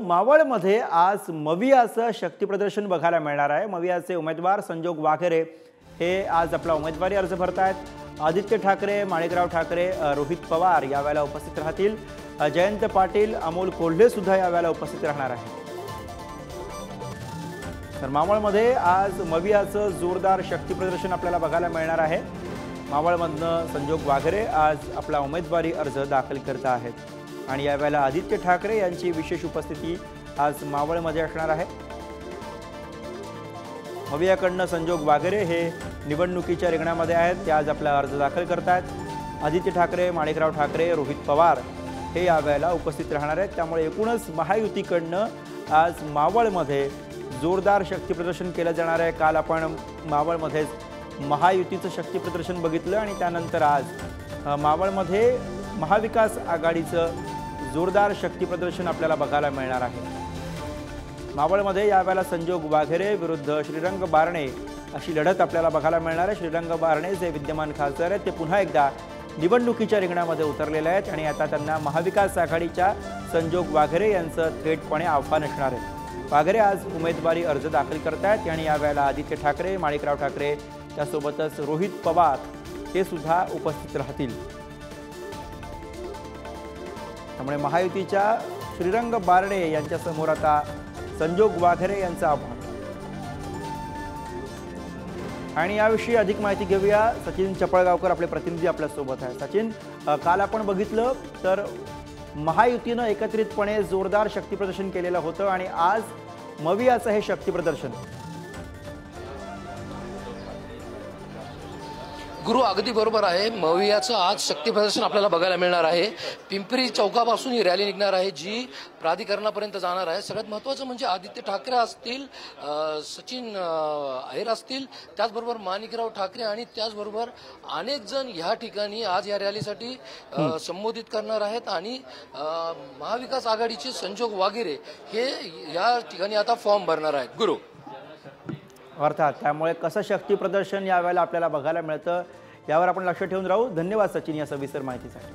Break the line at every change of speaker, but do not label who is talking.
मावळमध्ये आज मवियाचं शक्ती प्रदर्शन बघायला मिळणार आहे। मवियाचे उमेदवार संजोग वाघेरे हे आज आपला उमेदवारी अर्ज भरतायत। आदित्य ठाकरे, माणिकराव ठाकरे, रोहित पवार यावेळेला उपस्थित राहतील। जयंत पाटील, अमोल कोल्हे सुद्धा यावेळेला उपस्थित राहणार आहे। तर मावळमध्ये आज मवियाचं जोरदार शक्ती प्रदर्शन आपल्याला बघायला मिळणार आहे। मावळमधनं संजोग वाघेरे आज आपला उमेदवारी अर्ज दाखल करत आहेत आणि यावेळेला आदित्य ठाकरे यांची विशेष उपस्थिती आज मावळमध्ये असणार आहे। मवियाकडनं संजोग वाघेरे हे निवडणुकीच्या रिंगणामध्ये आहेत, ते आज आपला अर्ज दाखल करतात। आदित्य ठाकरे, माणिकराव ठाकरे, रोहित पवार हे यावेळेला उपस्थित राहणार आहेत। त्यामुळे एकूणच महायुतीकडनं आज मावळमध्ये जोरदार शक्ती प्रदर्शन केलं जाणार आहे। काल आपण मावळमध्ये महायुतीचं शक्ती प्रदर्शन बघितलं आणि त्यानंतर आज मावळमध्ये महाविकास आघाडीचं जोरदार शक्ती प्रदर्शन आपल्याला बघायला मिळणार आहे। मावळमध्ये यावेळेला संजोग वाघेरे विरुद्ध श्रीरंग बारणे अशी लढत आपल्याला बघायला मिळणार आहे। श्रीरंग बारणे जे विद्यमान खासदार आहेत ते पुन्हा एकदा निवडणुकीच्या रिंगणामध्ये उतरलेले आहेत आणि आता त्यांना महाविकास आघाडीच्या संजोग वाघेरे यांचं थेटपणे आव्हान असणार आहे। वाघेरे आज उमेदवारी अर्ज दाखल करतायत आणि यावेळेला आदित्य ठाकरे, माणिकराव ठाकरे त्यासोबतच रोहित पवार हे सुद्धा उपस्थित राहतील। त्यामुळे महायुतीच्या श्रीरंग बारणे यांच्या समोर आता संजोग वाघेरे यांचं आव्हान। आणि याविषयी अधिक माहिती घेऊया, सचिन चपळगावकर आपले प्रतिनिधी आपल्या सोबत आहे। सचिन, काल आपण बघितलं तर महायुतीनं एकत्रितपणे जोरदार शक्ती प्रदर्शन केलेलं होतं आणि आज मवियाचं हे शक्ती प्रदर्शन।
गुरु अगदी बरोबर आहे। मवियाचं आज शक्ती प्रदर्शन आपल्याला बघायला मिळणार आहे। पिंपरी चौकापासून ही रॅली निघणार आहे जी प्राधिकरणापर्यंत जाणार आहे। सगळ्यात महत्त्वाचं म्हणजे आदित्य ठाकरे असतील, सचिन अहिर असतील, त्याचबरोबर माणिकराव ठाकरे आणि त्याचबरोबर अनेक जण ह्या ठिकाणी आज या रॅलीसाठी संबोधित करणार आहेत आणि महाविकास आघाडीचे संजोग वाघेरे हे या ठिकाणी आता फॉर्म भरणार आहेत। गुरु
अर्थात त्यामुळे कसं शक्ती प्रदर्शन यावेळेला आपल्याला बघायला मिळतं यावर आपण लक्ष ठेवून राहू। धन्यवाद सचिन या सविस्तर माहितीसाठी।